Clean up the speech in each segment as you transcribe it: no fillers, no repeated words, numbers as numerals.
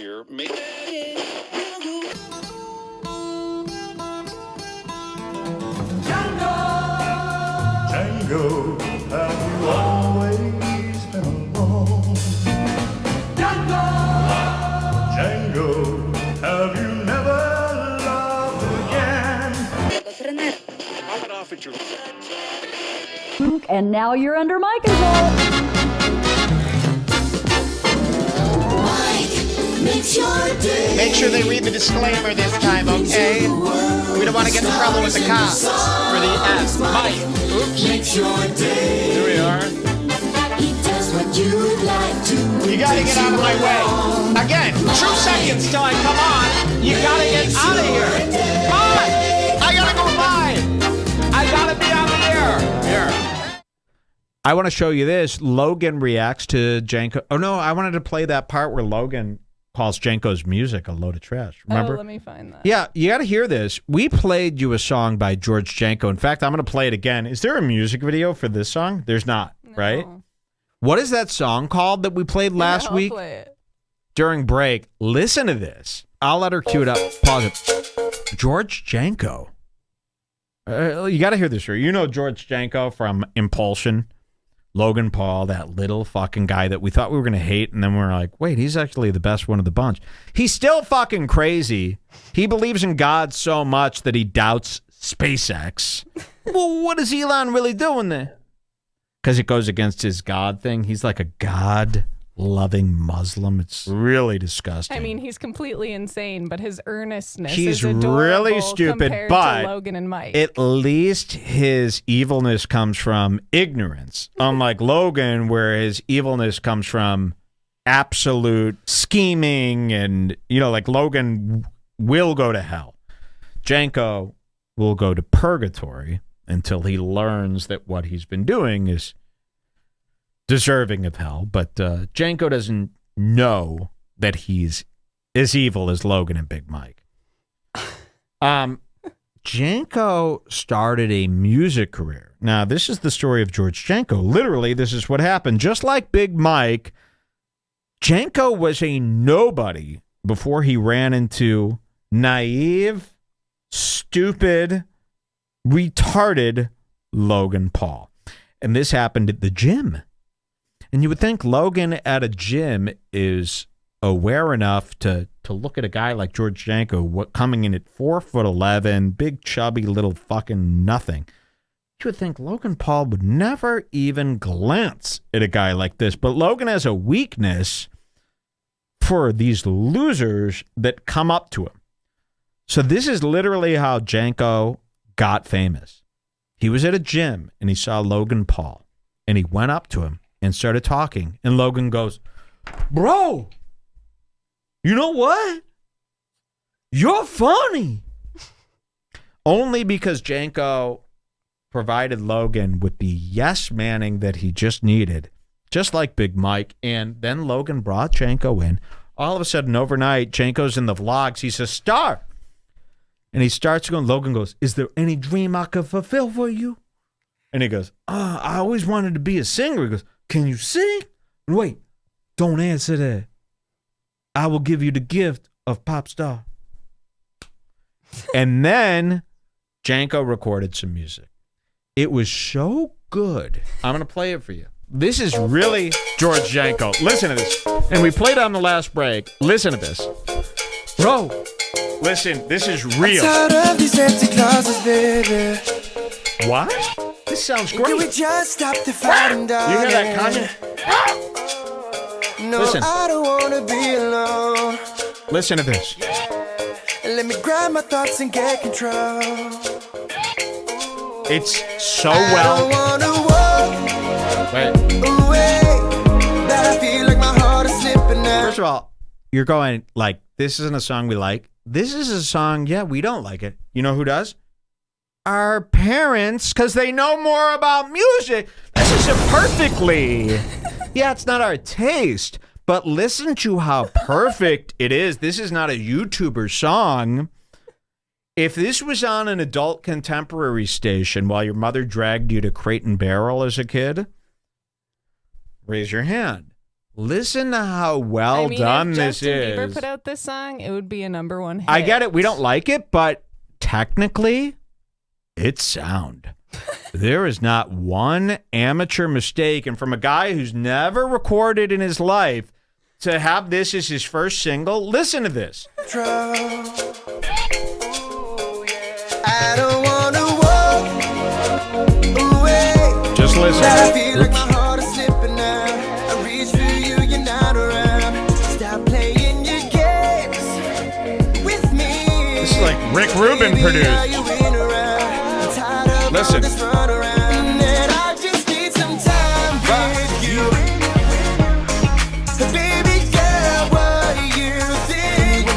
year. Janko, have you always been alone? Janko, have you never loved again? And now you're under my control. Make sure they read the disclaimer this time, okay? We don't want to get in trouble with the cops for the F. Mike. Oops. Here we are. You gotta get out of my way. Again, 2 seconds till I come on. You gotta get out of here. Come on! I gotta go live. I gotta be on the air. Here. I want to show you this. Logan reacts to Janko. Oh, no, I wanted to play that part where Logan calls Janko's music a load of trash. Remember? Oh, let me find that. Yeah, you got to hear this. We played you a song by George Janko. In fact, I'm going to play it again. Is there a music video for this song? There's not, right? What is that song called that we played last week? Play it. During break. Listen to this. I'll let her cue it up. Pause it. George Janko. You got to hear this. You know George Janko from Impulsion. Logan Paul, that little fucking guy that we thought we were going to hate, and then we were like, wait, he's actually the best one of the bunch. He's still fucking crazy. He believes in God so much that he doubts SpaceX. Well, what is Elon really doing there? Because it goes against his God thing. He's like a God-loving Muslim. It's really disgusting. I mean, he's completely insane, but his earnestness He's is adorable really stupid, compared but to Logan and Mike. at least his evilness comes from ignorance, unlike Logan, where his evilness comes from absolute scheming and, like Logan will go to hell. Janko will go to purgatory until he learns that what he's been doing is deserving of hell. But Janko doesn't know that he's as evil as Logan and Big Mike. Janko started a music career. Now, this is the story of George Janko. Literally, this is what happened. Just like Big Mike, Janko was a nobody before he ran into naive, stupid, retarded Logan Paul. And this happened at the gym. And you would think Logan at a gym is aware enough to look at a guy like George Janko coming in at 4'11", big chubby little fucking nothing. You would think Logan Paul would never even glance at a guy like this. But Logan has a weakness for these losers that come up to him. So this is literally how Janko got famous. He was at a gym and he saw Logan Paul and he went up to him and started talking. And Logan goes, bro, you know what? You're funny. Only because Janko provided Logan with the yes-manning that he just needed, just like Big Mike. And then Logan brought Janko in. All of a sudden, overnight, Janko's in the vlogs. He's a star. And he starts going, Logan goes, is there any dream I could fulfill for you? And he goes, I always wanted to be a singer. He goes, can you sing? Wait, don't answer that. I will give you the gift of pop star. And then Janko recorded some music. It was so good. I'm going to play it for you. This is really George Janko. Listen to this. And we played on the last break. Listen to this. Bro, listen, this is real. I'm tired of these empty closets, baby. What? This sounds great. Can we just stop the fighting, darling? You hear that, Kanye? No, Listen. I don't want to be alone. Listen to this. Let me grab my thoughts and get control. It's so well. I don't wanna walk Wait. away, but I feel like my heart is slipping now. First of all, you're going like, this isn't a song we like. This is a song, yeah, we don't like it. You know who does? Our parents, because they know more about music. This is a perfectly. Yeah, it's not our taste, but listen to how perfect it is. This is not a YouTuber song. If this was on an adult contemporary station while your mother dragged you to Crate and Barrel as a kid, raise your hand. Listen to how well done if this Justin is. Bieber put out this song, it would be a #1 hit. I get it. We don't like it, but technically, it's sound. There is not one amateur mistake. And from a guy who's never recorded in his life to have this as his first single, listen to this. I don't wanna walk away. Just listen. I feel like my heart is slipping out. I reach for you, you're not around. Stop playing your games with me. This is like Rick Rubin produced. Listen. I just need some time with you. Baby girl, what do you think?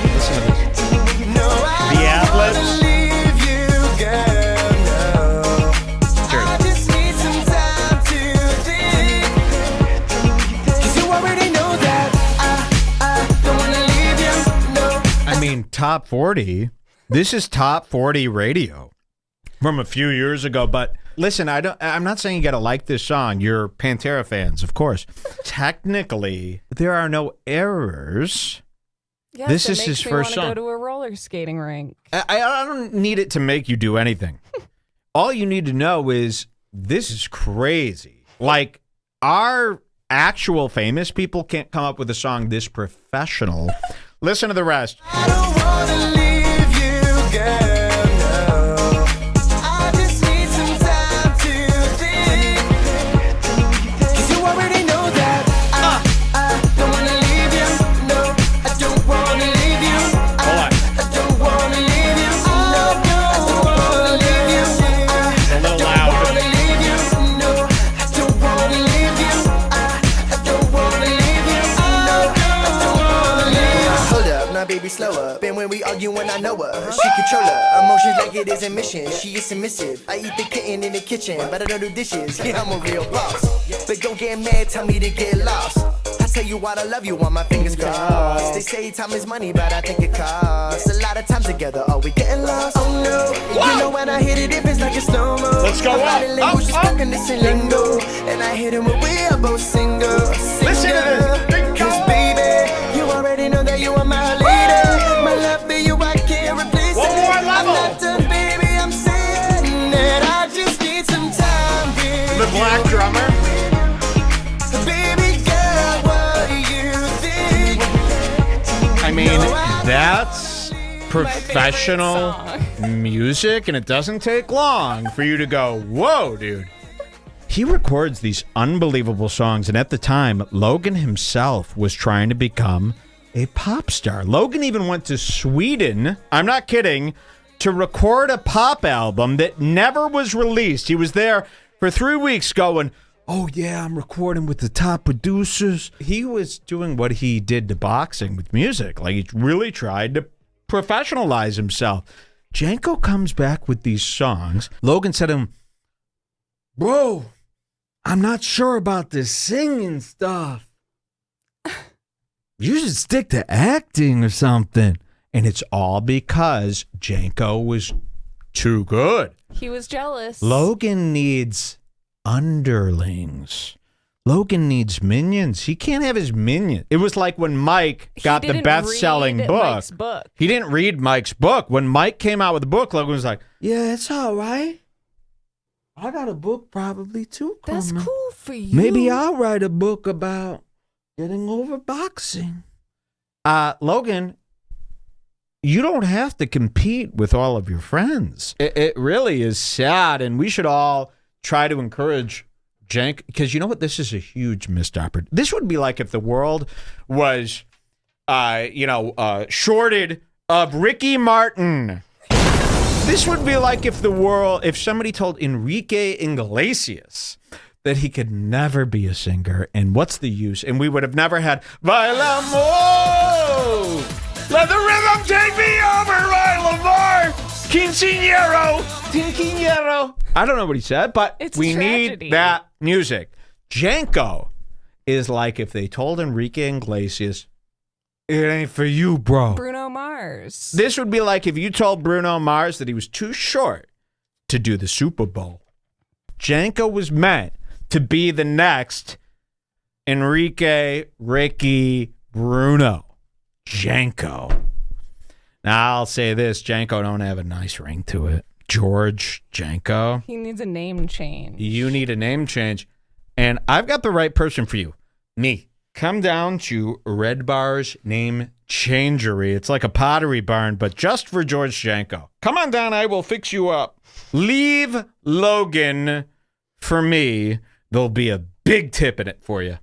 No, I don't wanna leave you, girl, no. I just need some time to think. 'Cause you already know that I don't wanna leave you, no. I mean, top 40. This is top 40 radio from a few years ago. But listen, I'm not saying you got to like this song. You're Pantera fans, of course. Technically, there are no errors. Yes, This it is makes his me first wanna song. Go to a roller skating rink. I don't need it to make you do anything. All you need to know is this is crazy. Like, our actual famous people can't come up with a song this professional. Listen to the rest. I don't wanna leave you, girl, no. I just need some time to think. 'Cause you already know that I don't wanna leave you, no. I don't wanna leave you. I don't wanna leave you, no. I don't wanna leave you. A little I don't loud. wanna leave you, no. I don't wanna leave you. I don't wanna leave you, no. I don't wanna leave you. Hold up, now baby, slow up. And when we argue, when I know her, she control her emotions like it is a mission. She is submissive. I eat the kitten in the kitchen, but I don't do dishes. Yeah, I'm a real boss. But don't get mad, tell me to get lost. I tell you what, I love you on my fingers crossed. They say time is money, but I think it costs a lot of time together. Are we getting lost? Oh no, you know when I hit it, if it's like a slow-mo. Let's go up, Language is stuck in this lingo, and I hit him when we are both single. Listen to this. 'Cause baby, you already know that you are my leader. My love for you, I can't replace One it. more level. I'm not done, baby, I'm saying that I just need some time with The black drummer. Baby girl, what do you think? I mean, that's My professional favorite song. music, and it doesn't take long for you to go, whoa, dude. He records these unbelievable songs, and at the time, Logan himself was trying to become a pop star. Logan even went to Sweden, I'm not kidding, to record a pop album that never was released. He was there for 3 weeks going, oh yeah, I'm recording with the top producers. He was doing what he did to boxing with music. Like, he really tried to professionalize himself. Janko comes back with these songs. Logan said to him, bro, I'm not sure about this singing stuff. You should stick to acting or something. And it's all because Janko was too good. He was jealous. Logan needs underlings. Logan needs minions. He can't have his minion. It was like when Mike got the didn't best-selling read book. Mike's book. He didn't read Mike's book. When Mike came out with the book, Logan was like, yeah, it's all right. I got a book probably too. That's coming. cool for you. Maybe I'll write a book about getting over boxing. Logan, you don't have to compete with all of your friends. It really is sad, and we should all try to encourage Janko, because you know what? This is a huge missed opportunity. This would be like if the world was, shorted of Ricky Martin. This would be like if somebody told Enrique Iglesias that he could never be a singer, and what's the use? And we would have never had Bailamo! Let the rhythm take me over, Lamar! Quinceañero! I don't know what he said, but It's we tragedy. need that music. Janko is like if they told Enrique Iglesias, it ain't for you, bro. Bruno Mars. This would be like if you told Bruno Mars that he was too short to do the Super Bowl. Janko was meant to be the next Enrique, Ricky, Bruno, Janko. Now, I'll say this. Janko don't have a nice ring to it. George, Janko. He needs a name change. You need a name change. And I've got the right person for you. Me. Come down to Redbar's Name Changery. It's like a pottery barn, but just for George Janko. Come on down. I will fix you up. Leave Logan for me. There'll be a big tip in it for you.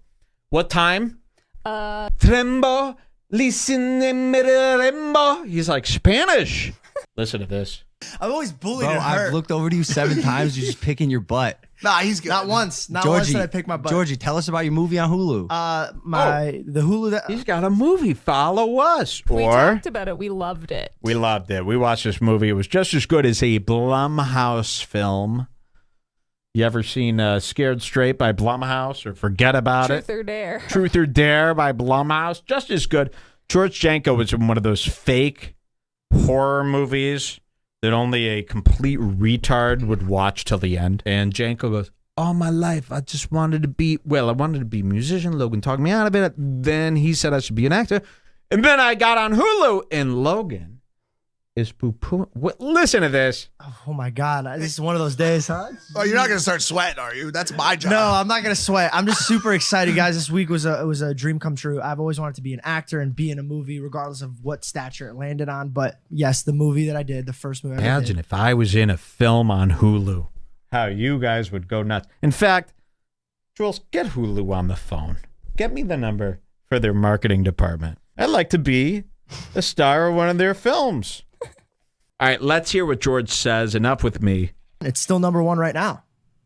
What time? Trembo. Listen, rembo. He's like Spanish. Listen to this. I've always bullied Bro, and I've hurt. looked over to you 7 times. You're just picking your butt. Nah, he's good. Not once. Not once Georgie, did I pick my butt. Georgie, tell us about your movie on Hulu. The Hulu that He's got a movie. Follow us. We Or talked about it. We loved it. we loved it. We watched this movie. It was just as good as a Blumhouse film. You ever seen Scared Straight by Blumhouse or Forget About It? Truth or Dare. Truth or Dare by Blumhouse. Just as good. George Janko was in one of those fake horror movies that only a complete retard would watch till the end. And Janko goes, all my life, I just wanted to be, I wanted to be a musician. Logan talked me out of it. Then he said I should be an actor. And then I got on Hulu, and Logan is poo-poo. Listen to this. Oh my God. This is one of those days, huh? Oh, you're not going to start sweating, are you? That's my job. No, I'm not gonna sweat. I'm just super excited, guys. This week was a dream come true. I've always wanted to be an actor and be in a movie, regardless of what stature it landed on. But yes, the movie that I did, the first movie I ever Imagine did. if I was in a film on Hulu, how you guys would go nuts. In fact, Jules, get Hulu on the phone. Get me the number for their marketing department. I'd like to be a star of one of their films. All right, let's hear what George says. Enough with me. It's still #1 right now.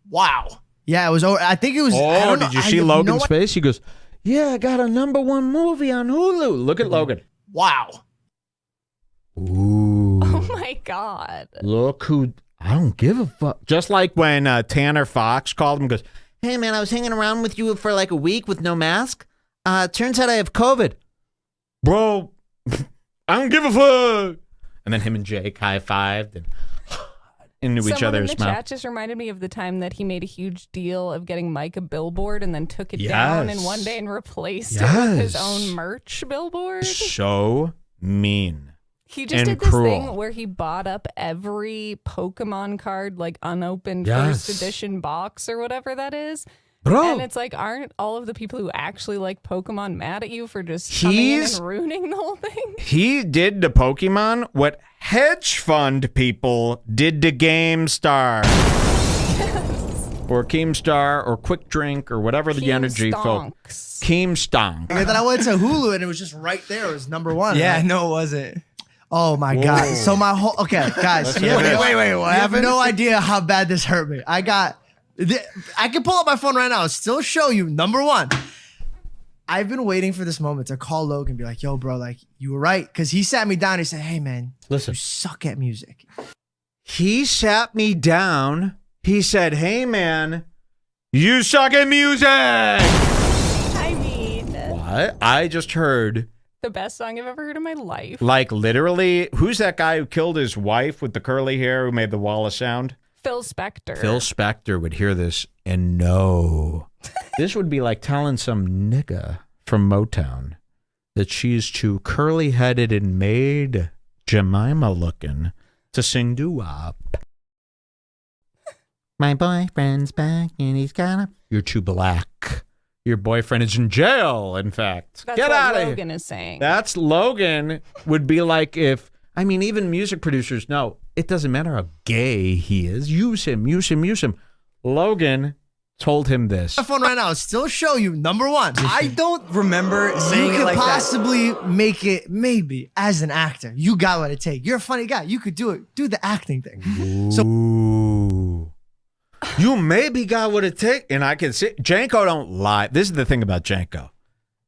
Wow. Yeah, it was. I think it was. I Oh, don't know. did you I see have Logan's no face? He goes, yeah, I got a #1 movie on Hulu. Look at Logan. Wow. Ooh. Oh my God. Look who, I don't give a fuck. Just like when Tanner Fox called him and goes, hey, man, I was hanging around with you for like a week with no mask. Turns out I have COVID. Bro, I don't give a fuck. And then him and Jake high-fived and into each Someone in other's the mouth. chat just reminded me of the time that he made a huge deal of getting Mike a billboard and then took it down in one day and replaced it with his own merch billboard. So mean. He just and did this cruel. thing where he bought up every Pokemon card, like unopened Yes. first edition box or whatever that is. Bro. And it's like, aren't all of the people who actually like Pokemon mad at you for just coming in He's- and ruining the whole thing? He did to Pokemon what hedge fund people did to GameStar. Or Keemstar or Quick Drink or whatever the energy folk. Stonks. Keemstonk. And then I went to Hulu and it was just right there. It was #1. Yeah, right? no, it wasn't. Oh my God. So my whole guys. You have Wait, no- wait, what you have happened? no idea how bad this hurt me. I can pull up my phone right now and still show you #1. I've been waiting for this moment to call Logan and be like, yo, bro, like, you were right. Because he sat me down. He said, hey, man, Listen. you suck at music. He sat me down. He said, hey, man, you suck at music. I mean, What? I just heard, the best song I've ever heard in my life. like, literally, who's that guy who killed his wife with the curly hair who made the Wallace sound? Phil Spector. Phil Spector would hear this and know. This would be like telling some nigga from Motown that she's too curly-headed and made Jemima looking to sing doo-wop. My boyfriend's back and he's got a... You're too black. Your boyfriend is in jail, in fact. That's Get what out of here. Logan is saying. That's Logan would be like if, I mean, even music producers know it doesn't matter how gay he is. Use him, use him, use him. Logan told him this. My phone right now and still show you #1. I don't remember saying You it could like possibly make it, maybe, as an actor. You got what it takes. You're a funny guy. You could do it. Do the acting thing. So Ooh. You maybe got what it takes. And I can see, Janko don't lie. This is the thing about Janko.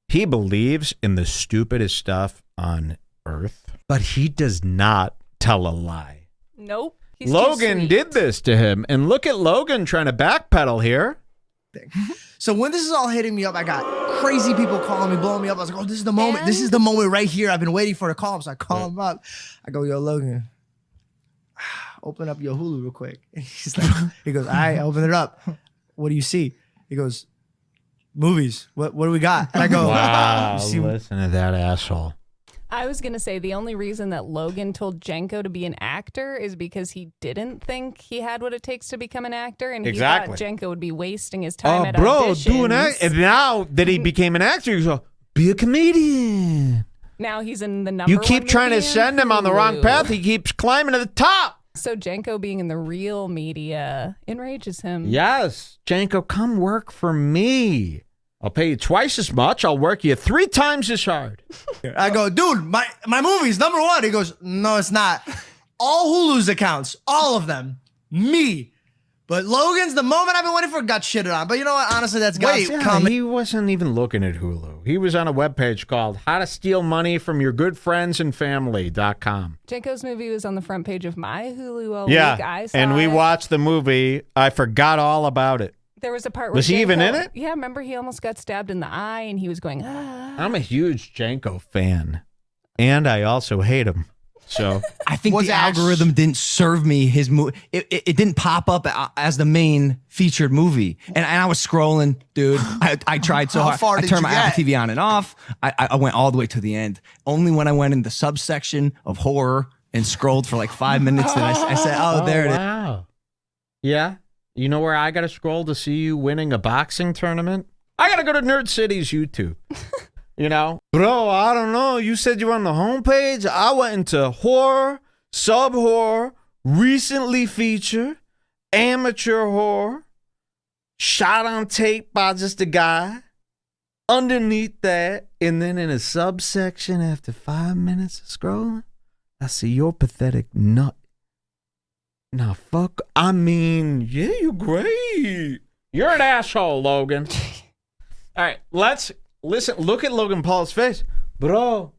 He believes in the stupidest stuff on earth, but he does not tell a lie. Nope. He's too Logan sweet. did this to him. And look at Logan trying to backpedal here. So when this is all hitting me up, I got crazy people calling me, blowing me up. I was like, oh, this is the moment. This is the moment right here. I've been waiting for to call him. So I call him up. I go, yo, Logan, open up your Hulu real quick. And he goes, all right, open it up. What do you see? He goes, movies. What do we got? And I go, Wow, see- listen to that asshole. I was going to say the only reason that Logan told Janko to be an actor is because he didn't think he had what it takes to become an actor. And he Exactly. thought Janko would be wasting his time at bro, auditions. do an act. And now that he became an actor, he's like, be a comedian. Now he's in the number You one keep trying to movie on send him on the wrong Hulu. path. He keeps climbing to the top. So Janko being in the real media enrages him. Yes. Janko, come work for me. I'll pay you twice as much. I'll work you 3 times as hard. I go, dude, my movie's number 1. He goes, no, it's not. All Hulu's accounts, all of them, me. But Logan's, the moment I've been waiting for, got shitted on. But you know what? Honestly, that's God's coming. He wasn't even looking at Hulu. He was on a webpage called How to Steal Money from Your Good Friends and Family.com. Janko's movie was on the front page of my Hulu all week. I saw and we it. watched the movie. I forgot all about it. There was a part where Was he even Janko- in it? Yeah, remember he almost got stabbed in the eye and he was going, ah. I'm a huge Janko fan, and I also hate him. So I think Was the Ash- algorithm didn't serve me his movie. It didn't pop up as the main featured movie. And I was scrolling, dude. I tried so How hard. far I did turned you my Apple get? TV on and off. I went all the way to the end. Only when I went in the subsection of horror and scrolled for like 5 minutes, then I said, oh, there it is. Wow. Yeah. You know where I got to scroll to see you winning a boxing tournament? I got to go to Nerd City's YouTube. You know? Bro, I don't know. You said you were on the homepage. I went into horror, sub-horror, recently featured, amateur horror, shot on tape by just a guy. Underneath that, and then in a subsection after 5 minutes of scrolling, I see your pathetic nut. Nah, fuck. I mean, yeah, you're great. You're an asshole, Logan. All right, let's listen. Look at Logan Paul's face. Bro,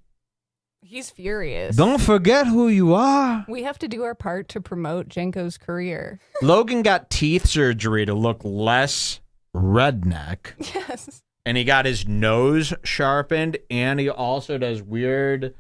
He's furious. don't forget who you are. We have to do our part to promote Janko's career. Logan got teeth surgery to look less redneck. Yes. And he got his nose sharpened, and he also does weird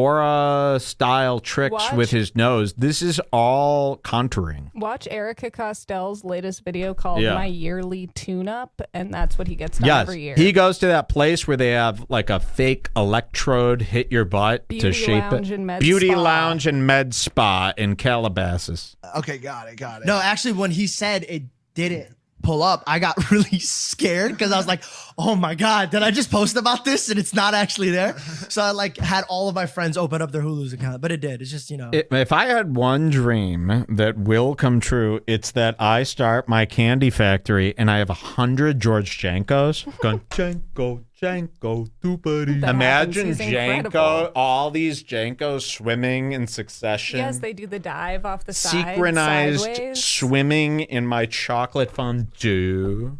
Sephora-style tricks with his nose. This is all contouring. Watch Erica Costell's latest video called Yeah. My Yearly Tune-Up, and that's what he gets done every year. He goes to that place where they have like a fake electrode hit your butt Beauty to shape Lounge it. and Med Beauty Spa. Lounge and Med Spa in Calabasas. Okay, got it. No, actually, when he said it didn't pull up, I got really scared because I was like, oh my God, did I just post about this and it's not actually there? So I like had all of my friends open up their Hulu's account, but it did. It's just, you know. If I had one dream that will come true, it's that I start my candy factory and I have 100 George Jankos going, Janko, Janko, doopity. That Imagine happens. He's Janko, incredible. all these Jankos swimming in succession. Yes, they do the dive off the side, Synchronized sideways. swimming in my chocolate fondue.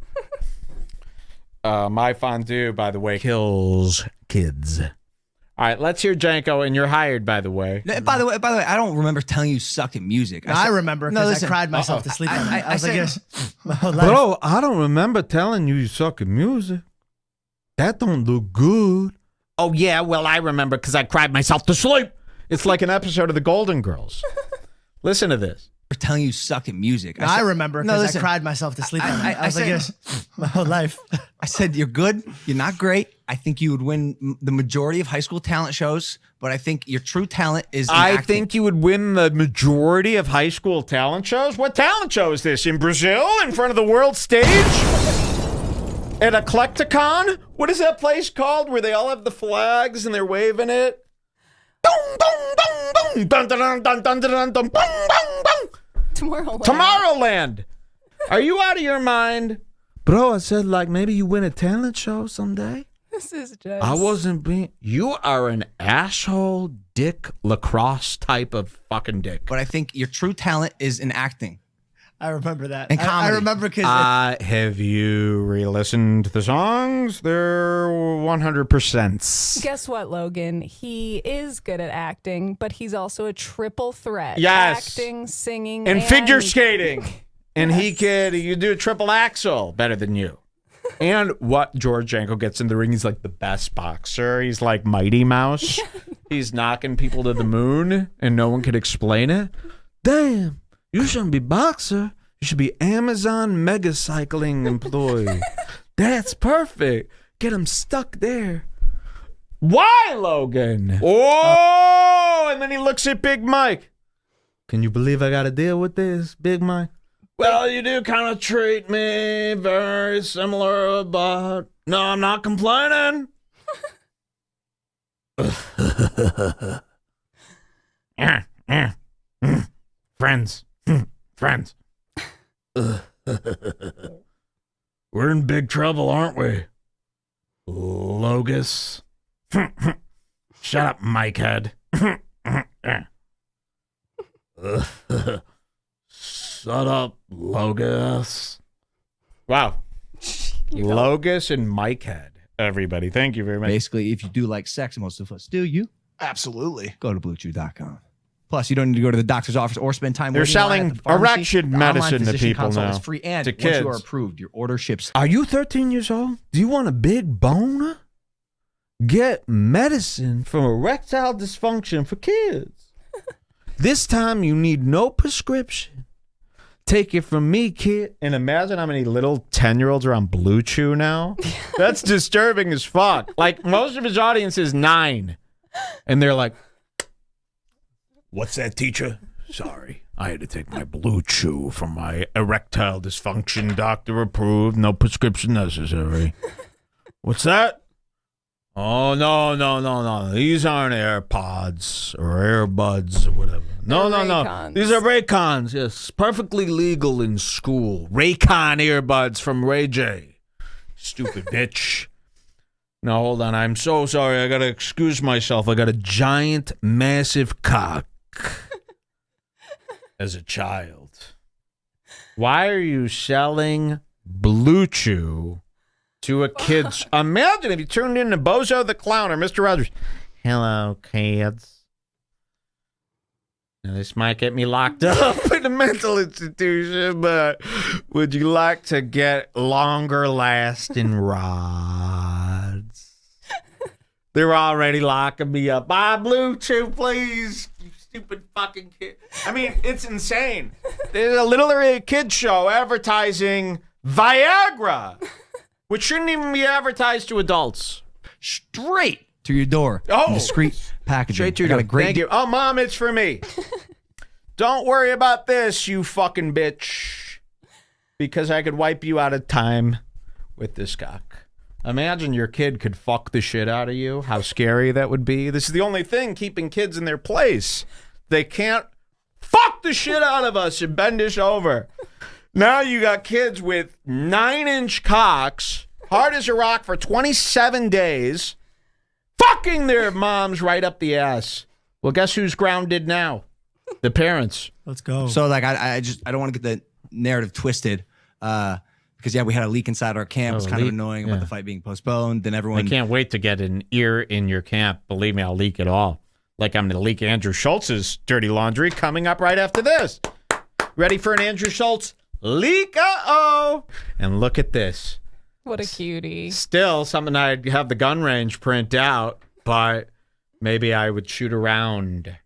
My fondue, by the way, kills kids. All right, let's hear Janko, and you're hired, by the way. By the way, I don't remember telling you you suck at music. I said- remember No, because I listen. cried myself to sleep. I was like, said- yes, my whole life. Bro, I don't remember telling you suck at music. That don't look good. Oh, yeah, well, I remember because I cried myself to sleep. It's like an episode of The Golden Girls. Listen to this. telling you suck at music. I said- remember No, because I listen. cried myself to sleep. I I was like, said- yes, my whole life. I said, you're good. You're not great. I think you would win the majority of high school talent shows, but I think your true talent is in I acting. think you would win the majority of high school talent shows. What talent show is this? In Brazil? In front of the world stage? At Eclecticon? What is that place called where they all have the flags and they're waving it? Dun, dun, dun, dun, dun, dun, dun, dun, dun, dun, bung, bung, bung. Tomorrowland. Tomorrowland. Are you out of your mind? Bro, I said like maybe you win a talent show someday. This is just. I wasn't being. You are an asshole, dick, lacrosse type of fucking dick. But I think your true talent is in acting. I remember that. And I comedy. remember because Have you re-listened to the songs? They're 100%. Guess what, Logan? He is good at acting, but he's also a triple threat. Yes. Acting, singing, And figure skating. And you do a triple axel better than you. And what George Janko gets in the ring, he's like the best boxer. He's like Mighty Mouse. He's knocking people to the moon and no one could explain it. Damn, you shouldn't be boxer. You should be Amazon mega cycling employee. That's perfect. Get him stuck there. Why, Logan? Oh, and then he looks at Big Mike. Can you believe I got to deal with this, Big Mike? Well, you do kind of treat me very similar, but no, I'm not complaining. Friends. Friends. We're in big trouble, aren't we? Logus. Shut up, Mike head. Shut up, Logus. Wow. Logus and Mike head. Everybody, thank you very much. Basically, if you do like sex, most of us do, you Absolutely. go to BlueChew.com. Plus, you don't need to go to the doctor's office or spend time. They're waiting in line selling at the pharmacy. erection The online medicine to physician people consult now. is free, and To once you are kids. approved, your order ships. Are you 13 years old? Do you want a big boner? Get medicine for erectile dysfunction for kids. This time you need no prescription. Take it from me, kid. And imagine how many little 10-year-olds are on Blue Chew now. That's disturbing as fuck. Like, most of his audience is 9. And they're like, what's that, teacher? Sorry, I had to take my Blue Chew for my erectile dysfunction. Doctor approved. No prescription necessary. What's that? Oh, no. These aren't AirPods or AirBuds or whatever. No. Raycons. These are Raycons. Yes, perfectly legal in school. Raycon earbuds from Ray J. Stupid bitch. No, hold on. I'm so sorry. I got to excuse myself. I got a giant, massive cock as a child. Why are you selling Blue Chew to a kid's? Imagine if you tuned in to Bozo the Clown or Mr. Rogers. Hello, kids. Now, this might get me locked up in a mental institution, but would you like to get longer lasting rods? They're already locking me up. Buy Blue Chew, please. You stupid fucking kid. I mean, it's insane. There's a literally kid show advertising Viagra, which shouldn't even be advertised to adults. Straight to your door. Oh. Discreet packaging. Straight to your I got door. a great Thank you. Oh, Mom, it's for me. Don't worry about this, you fucking bitch. Because I could wipe you out of time with this cock. Imagine your kid could fuck the shit out of you. How scary that would be. This is the only thing keeping kids in their place. They can't fuck the shit out of us and bend us over. Now you got kids with 9-inch cocks, hard as a rock for 27 days, fucking their moms right up the ass. Well, guess who's grounded now? The parents. Let's go. So like I don't want to get the narrative twisted. Because we had a leak inside our camp. It's kind of annoying about the fight being postponed. Then everyone. I can't wait to get an ear in your camp. Believe me, I'll leak it all. Like I'm going to leak Andrew Schultz's dirty laundry coming up right after this. Ready for an Andrew Schultz leak? Uh-oh. And look at this. What a cutie. Still something I'd have the gun range print out, but maybe I would shoot around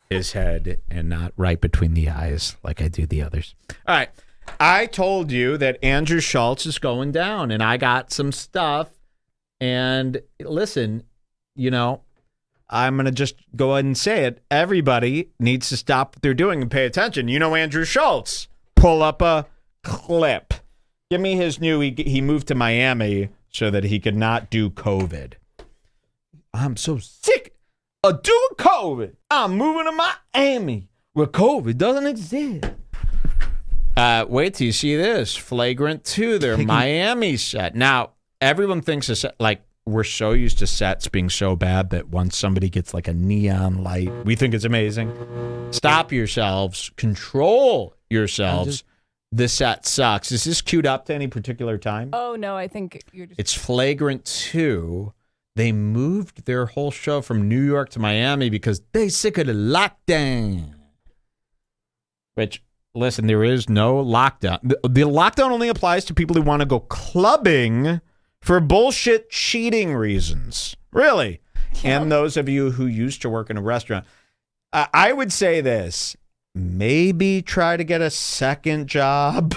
his head and not right between the eyes like I do the others. All right. I told you that Andrew Schulz is going down, and I got some stuff. And listen, I'm going to just go ahead and say it. Everybody needs to stop what they're doing and pay attention. You know Andrew Schulz. Pull up a clip. Give me his new, he moved to Miami so that he could not do COVID. I'm so sick of doing COVID. I'm moving to Miami where COVID doesn't exist. Wait till you see this. Flagrant 2, their Miami set. Now, everyone thinks we're so used to sets being so bad that once somebody gets like a neon light, we think it's amazing. Stop yourselves. Control yourselves. The set sucks. Is this queued up to any particular time? Oh, no, I think you're just... It's Flagrant 2. They moved their whole show from New York to Miami because they sick of the lockdown. Which... Listen, there is no lockdown. The lockdown only applies to people who want to go clubbing for bullshit cheating reasons. Really. Yeah. And those of you who used to work in a restaurant. I would say this. Maybe try to get a second job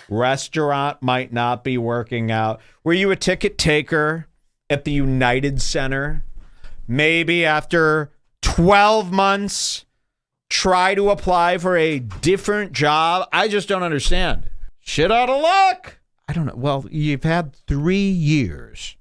Restaurant might not be working out. Were you a ticket taker at the United Center? Maybe after 12 months, try to apply for a different job. I just don't understand. Shit out of luck. I don't know. Well, you've had 3 years.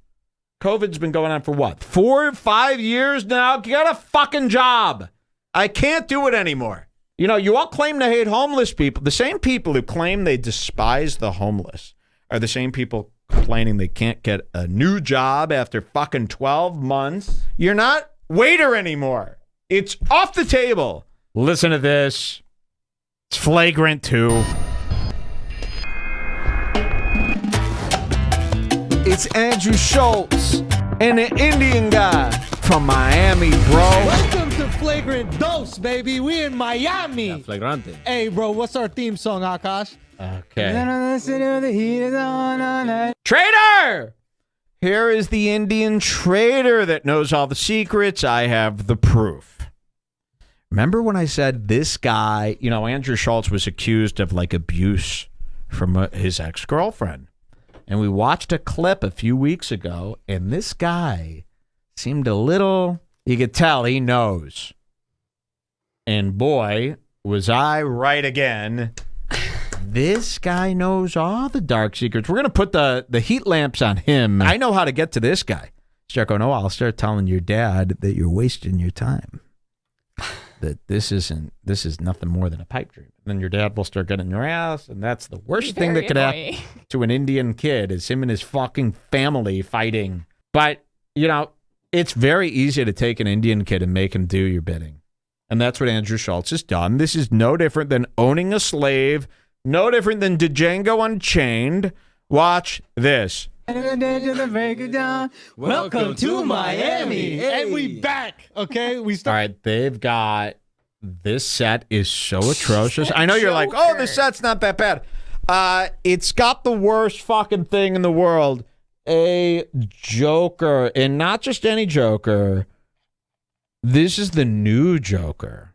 COVID's been going on for what? 4 or 5 years now? Get a fucking job. I can't do it anymore. You know, you all claim to hate homeless people. The same people who claim they despise the homeless are the same people complaining they can't get a new job after fucking 12 months. You're not waiter anymore. It's off the table. Listen to this. It's flagrant too. It's Andrew Schulz and an Indian guy from Miami, bro. Welcome to Flagrant Dose, baby. We in Miami. Yeah, flagrante. Hey, bro, what's our theme song, Akash? Okay. Trader! Here is the Indian trader that knows all the secrets. I have the proof. Remember when I said this guy, you know, Andrew Schulz was accused of like abuse from his ex-girlfriend. And we watched a clip a few weeks ago, and this guy seemed a little, you could tell he knows. And boy, was I right again. This guy knows all the dark secrets. We're going to put the heat lamps on him. I know how to get to this guy. Janko, no, I'll start telling your dad that you're wasting your time. That this is nothing more than a pipe dream. And then your dad will start getting your ass, and that's the worst thing that could happen to an Indian kid is him and his fucking family fighting. But, you know, it's very easy to take an Indian kid and make him do your bidding. And that's what Andrew Schulz has done. This is no different than owning a slave, no different than DJANKO Unchained. Watch this. Welcome to Miami. Hey. And we back, okay? We start. All right, they've got, this set is so atrocious. I know you're like, oh, this set's not that bad. It's got the worst fucking thing in the world. A Joker, and not just any Joker. This is the new Joker.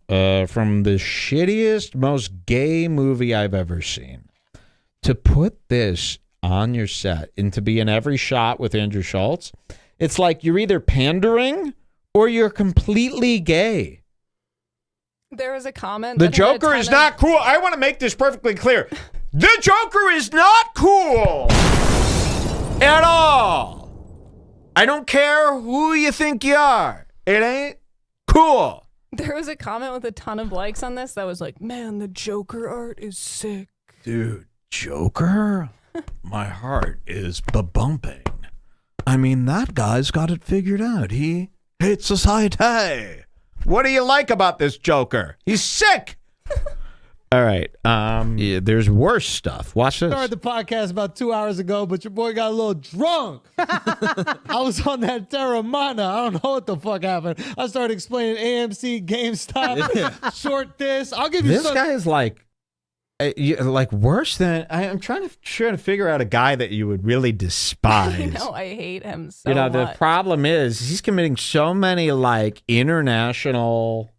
From the shittiest, most gay movie I've ever seen. To put this on your set and to be in every shot with Andrew Schulz, it's like you're either pandering or you're completely gay. There was a comment. The Joker is not cool. I want to make this perfectly clear. The Joker is not cool at all. I don't care who you think you are. It ain't cool. There was a comment with a ton of likes on this that was like, man, the Joker art is sick. Dude, Joker? My heart is bumping. I mean, that guy's got it figured out. He hates society. What do you like about this Joker? He's sick. All right. Yeah, there's worse stuff. Watch this. Started the podcast about 2 hours ago, but your boy got a little drunk. I was on that Terramana. I don't know what the fuck happened. I started explaining AMC, GameStop, short this. I'll give you this guy is like worse than I'm trying to figure out a guy that you would really despise. I know, I hate him so You know, much. the problem is he's committing so many like international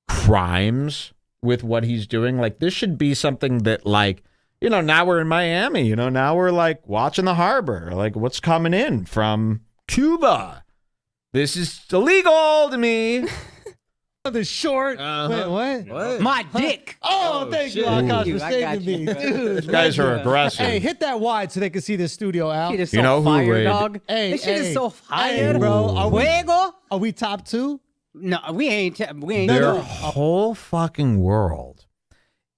crimes with what he's doing. Like this should be something that like, you know, now we're in Miami, you know, now we're like watching the harbor, like what's coming in from Cuba. This is illegal to me. The short. Wait, what? My dick. Oh, thank you, Akash, for saving me. Dude, These guys are aggressive. Hey, hit that wide so they can see the studio out. Shit is so You know who fire, would- dog. Hey, this shit hey. is so fire. Hey, bro, are we top two? No, we ain't. Their whole fucking world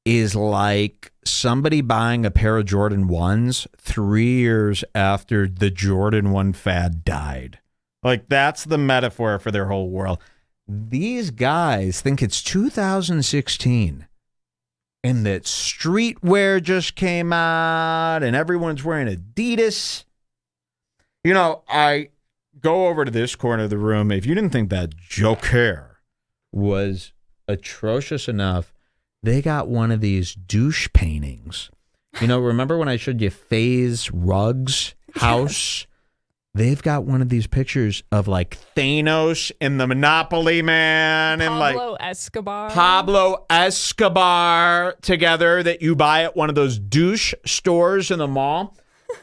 is like somebody buying a pair of Jordan 1s 3 years after the Jordan 1 fad died. Like that's the metaphor for their whole world. These guys think it's 2016 and that streetwear just came out and everyone's wearing Adidas. You know, I go over to this corner of the room. If you didn't think that Joker was atrocious enough, they got one of these douche paintings. You know, remember when I showed you Faye's Rugs house? they've got one of these pictures of like Thanos and the Monopoly Man and like Pablo Escobar together that you buy at one of those douche stores in the mall.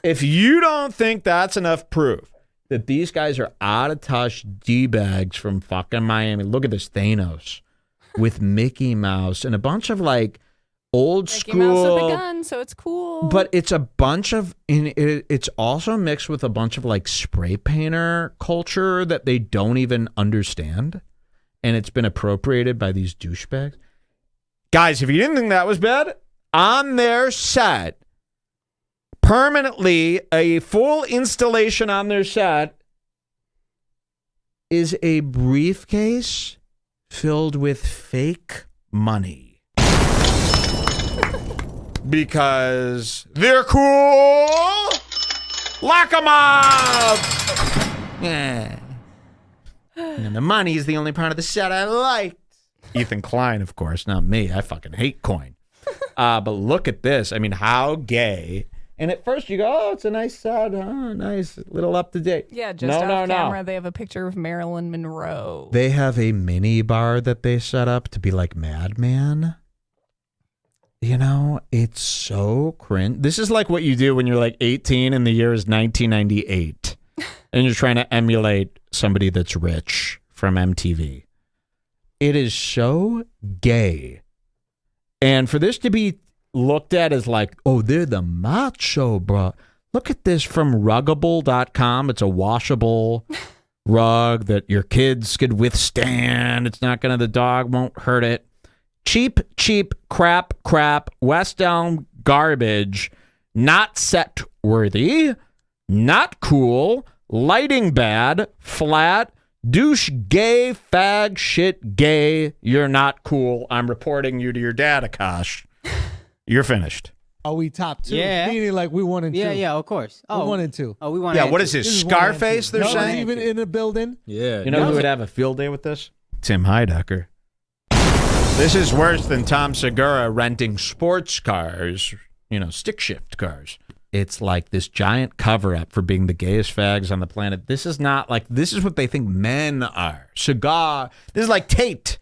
If you don't think that's enough proof that these guys are out of touch D-bags from fucking Miami, look at this Thanos with Mickey Mouse and a bunch of like old Mickey school Mouse with a gun, so it's cool. But it's a bunch of it's also mixed with a bunch of like spray painter culture that they don't even understand, and it's been appropriated by these douchebags. Guys, if you didn't think that was bad, on their set, permanently a full installation on their set is a briefcase filled with fake money. Because they're cool. Lock them up. Yeah. And the money is the only part of the set I liked. Ethan Klein, of course, not me. I fucking hate coin. But look at this. I mean, how gay. And at first you go, oh, it's a nice set. Oh, nice. Little up to date. Yeah, just off camera, they have a picture of Marilyn Monroe. They have a mini bar that they set up to be like Mad Men. You know, it's so cringe. This is like what you do when you're like 18 and the year is 1998 and you're trying to emulate somebody that's rich from MTV. It is so gay. And for this to be looked at as like, oh, they're the macho, bro. Look at this from ruggable.com. It's a washable rug that your kids could withstand. It's not going to, the dog won't hurt it. Cheap, crap, West Elm garbage, not set worthy, not cool, lighting bad, flat, douche, gay, fag, shit, gay, you're not cool. I'm reporting you to your dad, Akash. You're finished. Are we top two? Yeah. Meaning like we 1 and 2. Yeah, of course. Oh, 1 and 2. Oh, we want. Yeah, what is this? Scarface, they're saying? Even in the building? Yeah. You know who would have a field day with this? Tim Heidecker. This is worse than Tom Segura renting sports cars, you know, stick shift cars. It's like this giant cover-up for being the gayest fags on the planet. This is not like, this is what they think men are. Cigar. This is like Tate.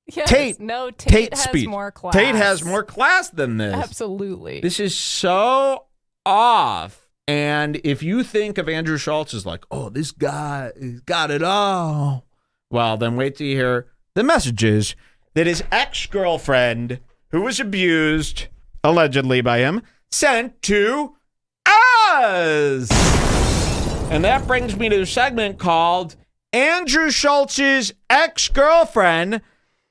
Yes, Tate. No, Tate has speech. more class. Tate has more class than this. Absolutely. This is so off. And if you think of Andrew Schulz as like, oh, this guy has got it all, well, then wait till you hear the messages that his ex-girlfriend, who was abused, allegedly by him, sent to us. And that brings me to a segment called Andrew Schultz's ex-girlfriend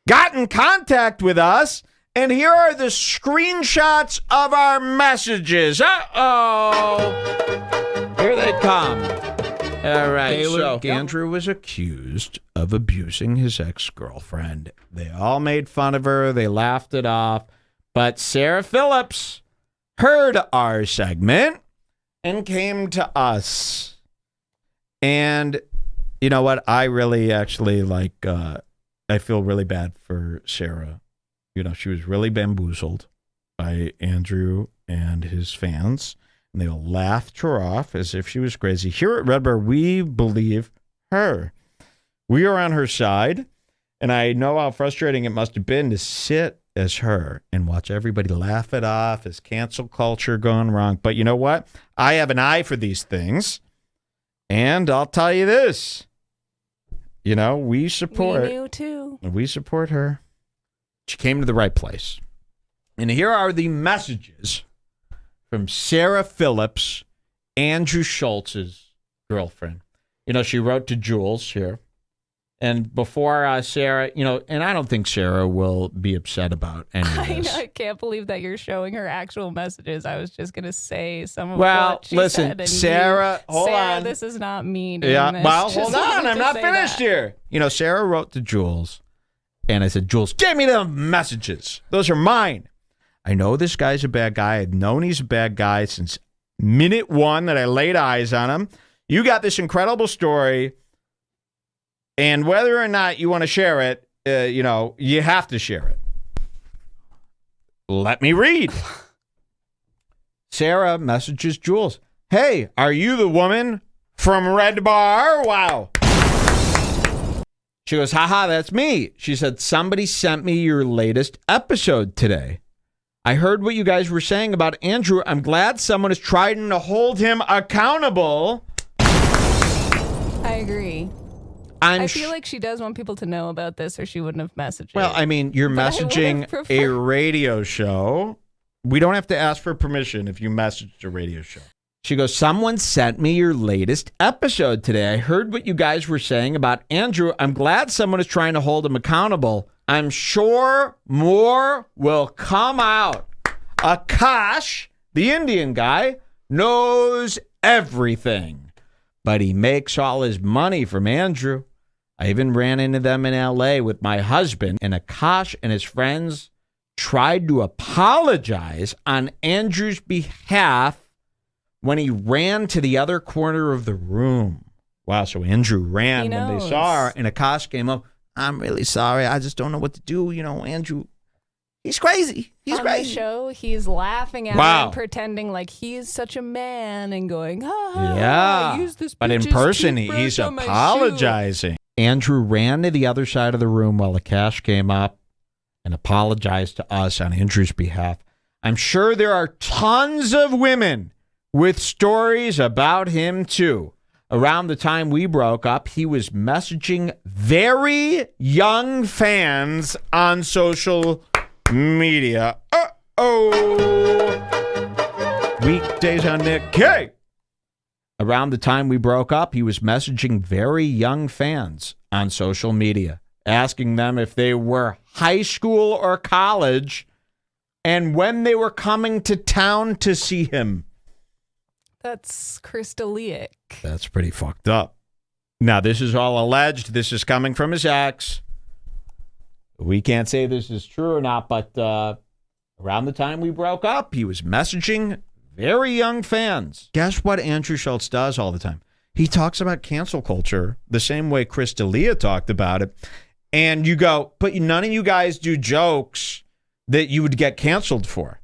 got in contact with us, and here are the screenshots of our messages. Uh-oh. Here they come. All right, so Andrew was accused of abusing his ex-girlfriend. They all made fun of her. They laughed it off. But Sarah Phillips heard our segment and came to us. And you know what? I really actually like, I feel really bad for Sarah. You know, she was really bamboozled by Andrew and his fans. And they all laughed her off as if she was crazy. Here at Redbar, we believe her. We are on her side. And I know how frustrating it must have been to sit as her and watch everybody laugh it off as cancel culture gone wrong. But you know what? I have an eye for these things. And I'll tell you this. You know, we support. We knew too. We support her. She came to the right place. And here are the messages from Sarah Phillips, Andrew Schultz's girlfriend. You know, she wrote to Jules here. And before Sarah, you know, and I don't think Sarah will be upset about any of this. I can't believe that you're showing her actual messages. I was just going to say some of what she said. Listen, Sarah, hold Sarah, on. this is not me. Yeah, this. well, Just hold on. wanted I'm to not say finished that. here. You know, Sarah wrote to Jules, and I said, Jules, give me the messages. Those are mine. I know this guy's a bad guy. I've known he's a bad guy since minute one that I laid eyes on him. You got this incredible story, and whether or not you want to share it, you know, you have to share it. Let me read. Sarah messages Jules. Hey, are you the woman from Redbar. Wow. She goes, haha, that's me. She said, somebody sent me your latest episode today. I heard what you guys were saying about Andrew. I'm glad someone is trying to hold him accountable. I agree. I feel like she does want people to know about this or she wouldn't have messaged Well, it. I mean, you're But I messaging would've a preferred- radio show. We don't have to ask for permission if you messaged a radio show. She goes, someone sent me your latest episode today. I heard what you guys were saying about Andrew. I'm glad someone is trying to hold him accountable. I'm sure more will come out. Akash, the Indian guy, knows everything, but he makes all his money from Andrew. I even ran into them in LA with my husband, and Akash and his friends tried to apologize on Andrew's behalf when he ran to the other corner of the room. Wow, so Andrew ran when they saw her, and Akash came up. I'm really sorry. I just don't know what to do. You know, Andrew, he's crazy. He's on crazy. the show, he's laughing at Wow. her and pretending like he's such a man and going, I Yeah, use this but in bitch's person, toothbrush he's on my shoe." apologizing. Andrew ran to the other side of the room while Akash came up and apologized to us on Andrew's behalf. I'm sure there are tons of women with stories about him, too. Around the time we broke up, he was messaging very young fans on social media. Weekdays on Nick K. Around the time we broke up, he was messaging very young fans on social media, asking them if they were high school or college and when they were coming to town to see him. That's crystallic. That's pretty fucked up. Now, this is all alleged. This is coming from his ex. We can't say this is true or not, but around the time we broke up, he was messaging very young fans. Guess what Andrew Schulz does all the time? He talks about cancel culture the same way Chris D'Elia talked about it. And you go, but none of you guys do jokes that you would get canceled for.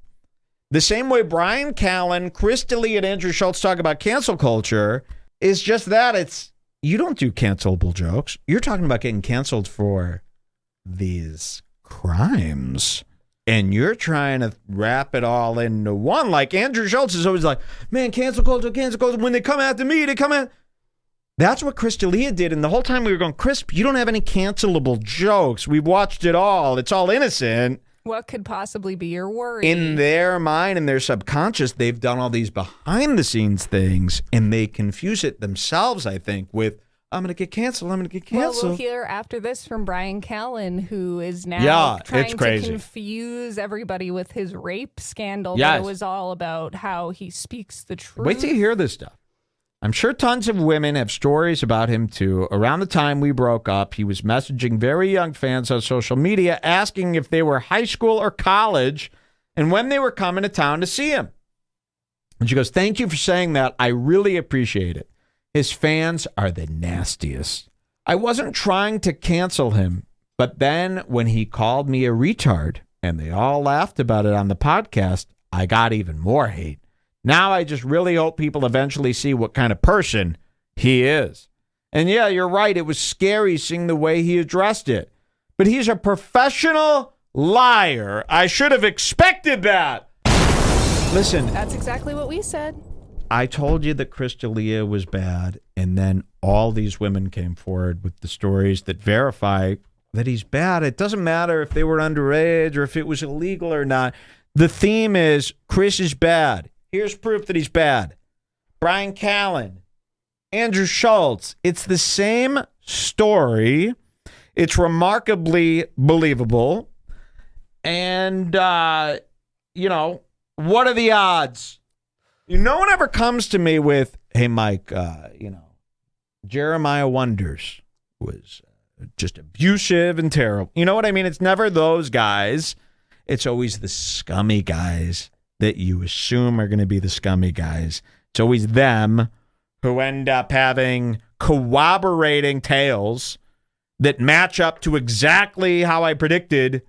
The same way Brian Callen, Chris D'Elia, and Andrew Schulz talk about cancel culture is just that. It's, you don't do cancelable jokes. You're talking about getting canceled for these crimes. And you're trying to wrap it all into one. Like Andrew Schulz is always like, man, cancel culture, cancel culture. When they come after me, they come at. That's what Chris D'Elia did. And the whole time we were going, Chris, you don't have any cancelable jokes. We've watched it all. It's all innocent. What could possibly be your worry? In their mind and their subconscious, they've done all these behind the scenes things and they confuse it themselves, I think, with, I'm going to get canceled. I'm going to get canceled. Well, we'll hear after this from Brian Callen, who is now trying to confuse everybody with his rape scandal. Yes. That it was all about how he speaks the truth. Wait till you hear this stuff. I'm sure tons of women have stories about him, too. Around the time we broke up, he was messaging very young fans on social media, asking if they were high school or college and when they were coming to town to see him. And she goes, thank you for saying that. I really appreciate it. His fans are the nastiest. I wasn't trying to cancel him, but then when he called me a retard and they all laughed about it on the podcast, I got even more hate. Now I just really hope people eventually see what kind of person he is. And yeah, you're right. It was scary seeing the way he addressed it. But he's a professional liar. I should have expected that. Listen. That's exactly what we said. I told you that Chris D'Elia was bad, and then all these women came forward with the stories that verify that he's bad. It doesn't matter if they were underage or if it was illegal or not. The theme is Chris is bad. Here's proof that he's bad. Brian Callen, Andrew Schulz. It's the same story. It's remarkably believable. And, you know, what are the odds? No one ever comes to me with, hey, Mike, Jeremiah Wonders was just abusive and terrible. You know what I mean? It's never those guys. It's always the scummy guys that you assume are going to be the scummy guys. It's always them who end up having corroborating tales that match up to exactly how I predicted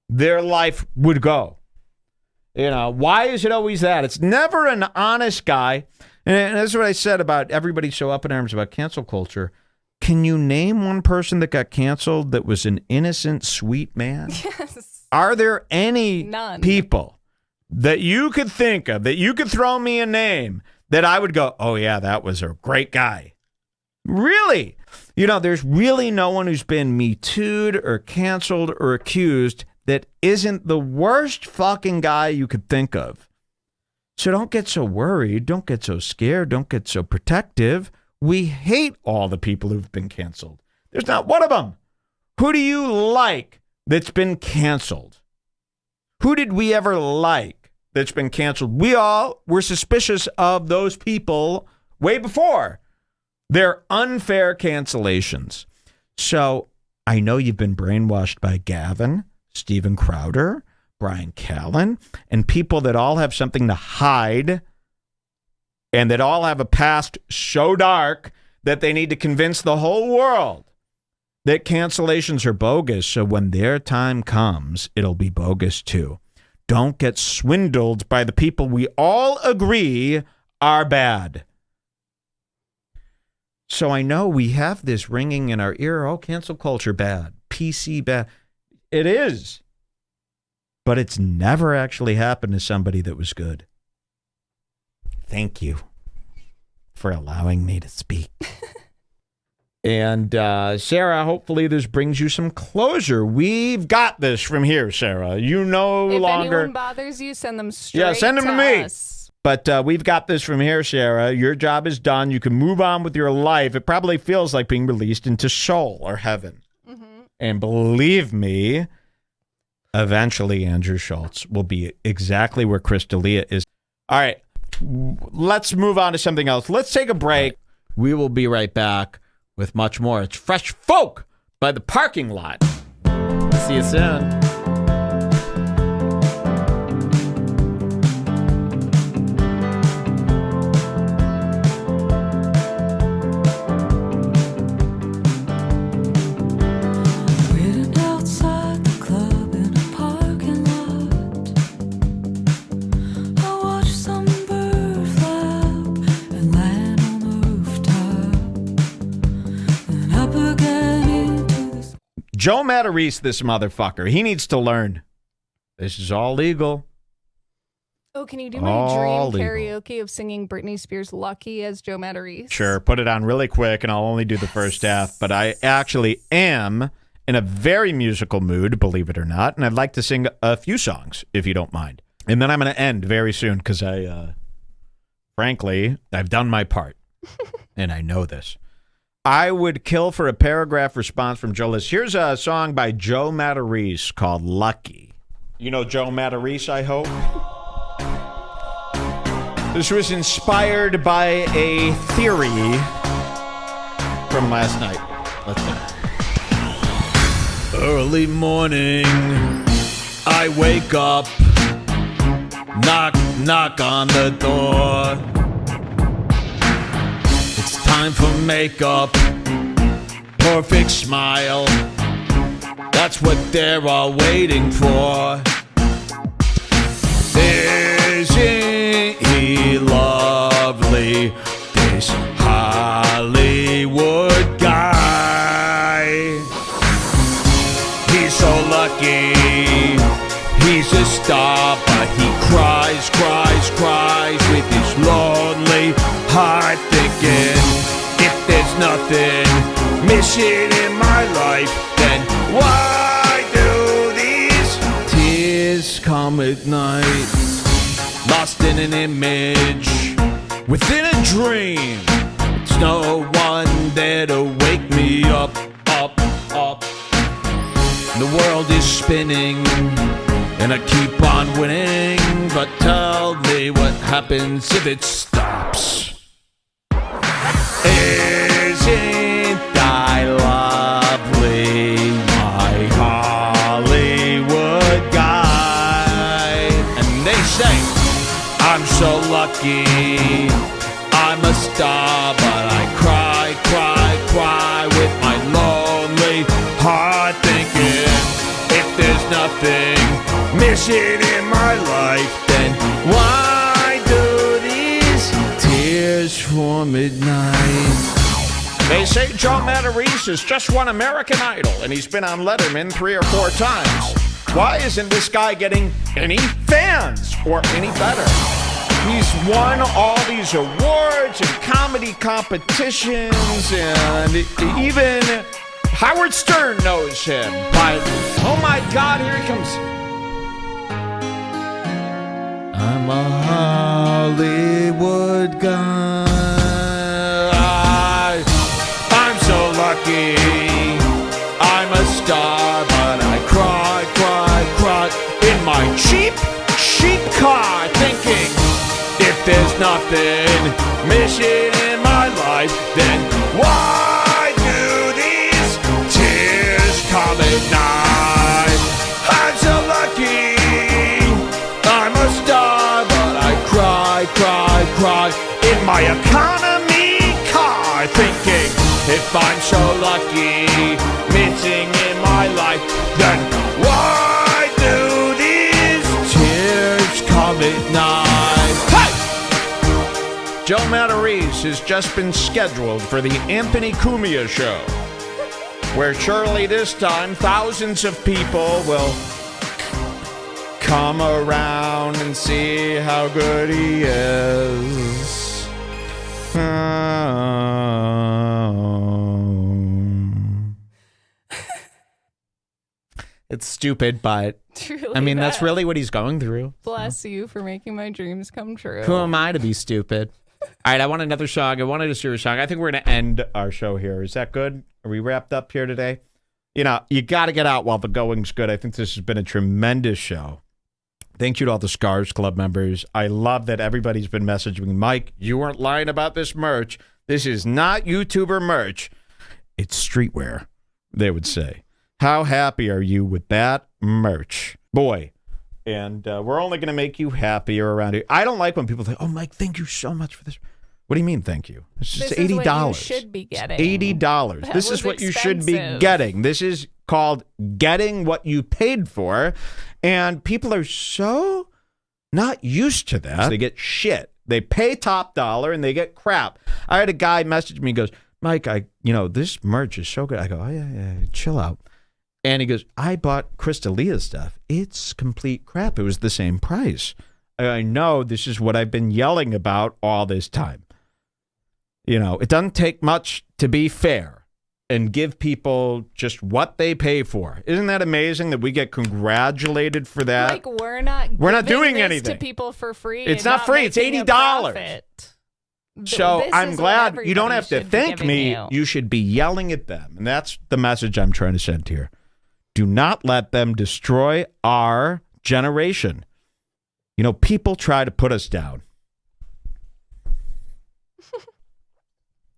their life would go. You know, why is it always that? It's never an honest guy. And that's what I said about everybody so up in arms about cancel culture. Can you name one person that got canceled that was an innocent, sweet man? Yes. Are there any None. people that you could think of, that you could throw me a name that I would go, oh, yeah, that was a great guy? Really? You know, there's really no one who's been Me Too'd or canceled or accused that isn't the worst fucking guy you could think of. So don't get so worried. Don't get so scared. Don't get so protective. We hate all the people who've been canceled. There's not one of them. Who do you like that's been canceled? Who did we ever like that's been canceled? We all were suspicious of those people way before. They're unfair cancellations. So I know you've been brainwashed by Gavin, Steven Crowder, Brian Callen, and people that all have something to hide and that all have a past so dark that they need to convince the whole world that cancellations are bogus. So when their time comes, it'll be bogus too. Don't get swindled by the people we all agree are bad. So I know we have this ringing in our ear, oh, cancel culture bad, PC bad. It is. But it's never actually happened to somebody that was good. Thank you for allowing me to speak. And Sarah, hopefully this brings you some closure. We've got this from here, Sarah. You no if longer... anyone bothers you, send them straight send them to me. us. But we've got this from here, Sarah. Your job is done. You can move on with your life. It probably feels like being released into Sheol or heaven. Mm-hmm. And believe me, eventually Andrew Schulz will be exactly where Chris D'Elia is. All right, let's move on to something else. Let's take a break. We will be right back with much more. It's Fresh Folk by The Parking Lot. See you soon. Joe Matarese, this motherfucker. He needs to learn. This is all legal. Oh, can you do my dream karaoke of singing Britney Spears' Lucky as Joe Matarese? Sure, put it on really quick, and I'll only do the first half. But I actually am in a very musical mood, believe it or not, and I'd like to sing a few songs, if you don't mind. And then I'm going to end very soon, because frankly, I've done my part, and I know this. I would kill for a paragraph response from Joe List. Here's a song by Joe Matarese called Lucky. You know Joe Matarese, I hope? This was inspired by a theory from last night. Let's see. Early morning, I wake up, knock on the door. Time for makeup, perfect smile. That's what they're all waiting for. Isn't he lovely, this Hollywood guy? He's so lucky, he's a star, but he cries with his lonely heart, thinking, if there's nothing missing in my life, then why do these tears come at night? Lost in an image, within a dream. It's no one there to wake me up. The world is spinning, and I keep on winning. But tell me what happens if it stops. Isn't I lovely, my Hollywood guy? And they say, I'm so lucky, I'm a star, but I cry with my lonely heart, thinking, if there's nothing missing in my life, then why do these tears before midnight. They say Joe Matarese has just won American Idol, and he's been on Letterman 3 or 4 times. Why isn't this guy getting any fans or any better? He's won all these awards and comedy competitions, and even Howard Stern knows him. But, oh my God, here he comes. I'm a Hollywood guy. I'm so lucky. I'm a star, but I cry, cry, cry in my cheap, chic car, thinking if there's nothing missing in my life, then why do these tears come at night? I'm so lucky. I'm a star, but I cry, cry, cry in my economy car, thinking if I'm so lucky, missing in my life, then why do these tears come at night? Hey! Joe Matarese has just been scheduled for the Anthony Cumia show, where surely this time thousands of people will come around and see how good he is. It's stupid, but Truly I mean, that's that. really what he's going through. Bless you for making my dreams come true. Who am I to be stupid? All right, I want another song. I wanted a serious song. I think we're going to end our show here. Is that good? Are we wrapped up here today? You know, you got to get out while the going's good. I think this has been a tremendous show. Thank you to all the Scarsclub members. I love that everybody's been messaging me, Mike, you weren't lying about this merch. This is not YouTuber merch. It's streetwear, they would say. How happy are you with that merch? Boy. And we're only going to make you happier around here. I don't like when people say, oh, Mike, thank you so much for this. What do you mean, thank you? It's just this $80. Is what you should be getting. $80. That This was is what you should be expensive. getting. This is called getting what you paid for. And people are so not used to that. They get shit. They pay top dollar and they get crap. I had a guy message me, he goes, Mike, this merch is so good. I go, oh, yeah, chill out. And he goes, I bought Crystalia's stuff. It's complete crap. It was the same price. I know this is what I've been yelling about all this time. You know, it doesn't take much to be fair and give people just what they pay for. Isn't that amazing that we get congratulated for that? Like we're not doing this anything to people for free. It's and not free. It's making a $80. profit. So This I'm is glad what you don't have to everybody should thank be me. giving You should be yelling at them. And that's the message I'm trying to send here. Do not let them destroy our generation. You know, people try to put us down.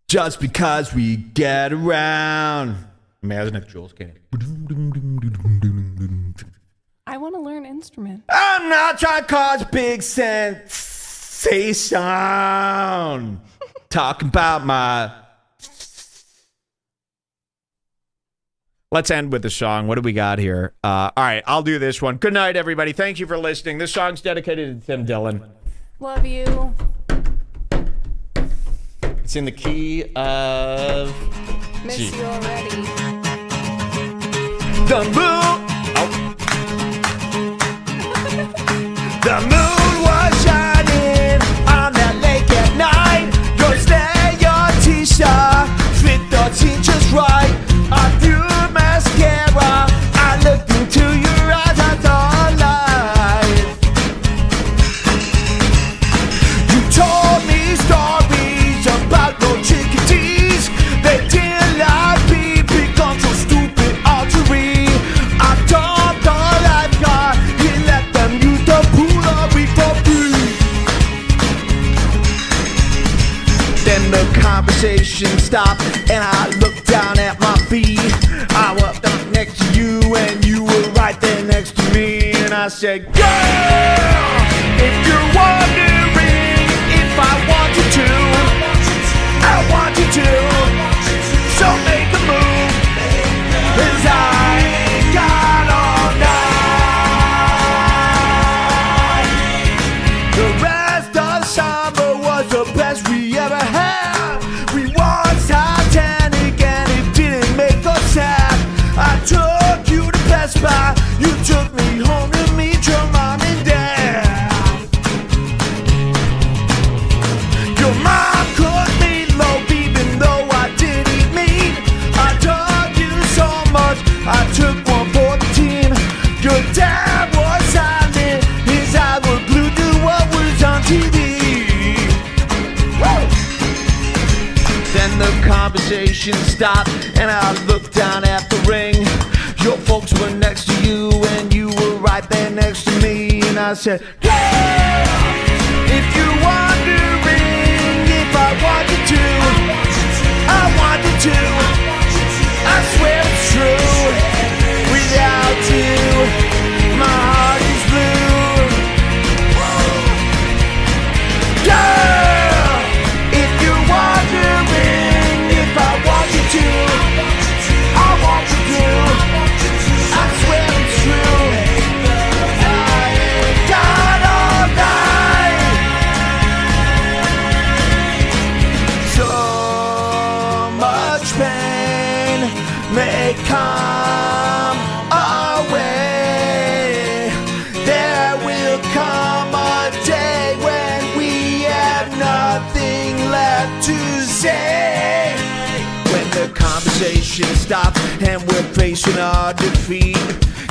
Just because we get around. Imagine if Jules came. I want to learn instrument. I'm not trying to cause big sensation. Talking about my... Let's end with the song. What do we got here? All right, I'll do this one. Good night, everybody. Thank you for listening. This song's dedicated to Tim Dillon. Love you. It's in the key of... Miss G. you already. The moon... Oh. The moon was shining on that lake at night. Your stare, your t-shirt fit the scene just right. A pure mascara. I looked into your eyes, I saw light. You told me stories about your chickadees. They didn't like me, become so stupid, archery. I dumped all I've got. He let them use the pool of week for free. Then the conversation stopped, and I looked down at my feet. I walked up next to you, and you were right there next to me. And I said, girl, if you're wondering if I want you to, I want you to. So make a move, 'cause I ain't got all night. The rest of summer was the best we ever had. stopped and I looked down at the ring. Your folks were next to you and you were right there next to me. And I said, yeah, if you're wondering if I wanted to, I wanted to. I swear it's true. Without you, my heart is blue. Girl, if you're wondering if I want you to, I want you to. I swear it's true. I ain't got all night. So much pain may come our way. There will come a day when we have nothing left to say. When the conversation stops and we're facing our defeat,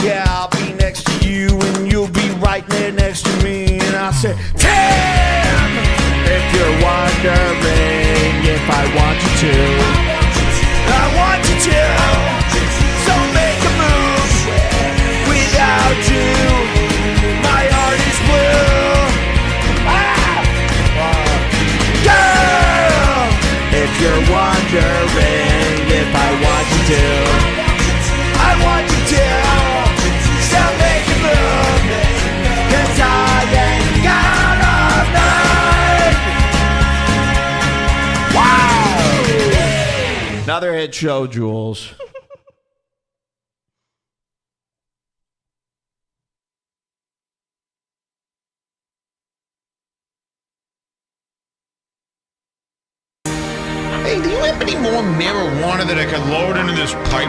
yeah, I'll be next to you and you'll be right there next to me. And I'll say, damn, if you're wondering if I want you to, I want you to. So make a move. Without you, my heart is blue. Girl, if you're wondering if I want you to, I want you to. So make a move, 'cause I ain't got all night. Wow! Another hit show, Jules. Hey, do you have any more marijuana that I can load into this pipe?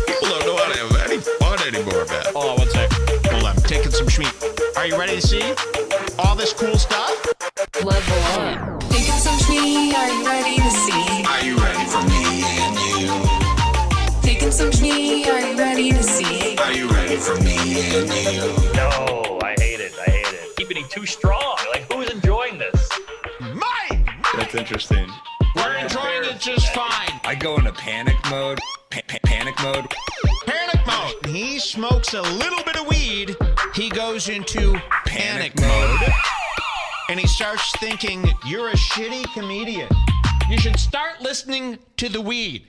People don't know how to have any fun anymore, man. Hold on one sec. Hold on, I'm taking some schmeat. Are you ready to see all this cool stuff? Level up. Taking some schmee, are you ready to see? Are you ready for me and you? Taking some schmee, are you ready to see? Are you ready for me and you? No, I hate it. Keep getting too strong. Like, who's enjoying this? Mike! That's interesting. We're enjoying it just fine. I go into panic mode. Panic mode. Panic mode. He smokes a little bit of weed. He goes into panic mode. And he starts thinking, you're a shitty comedian. You should start listening to the weed.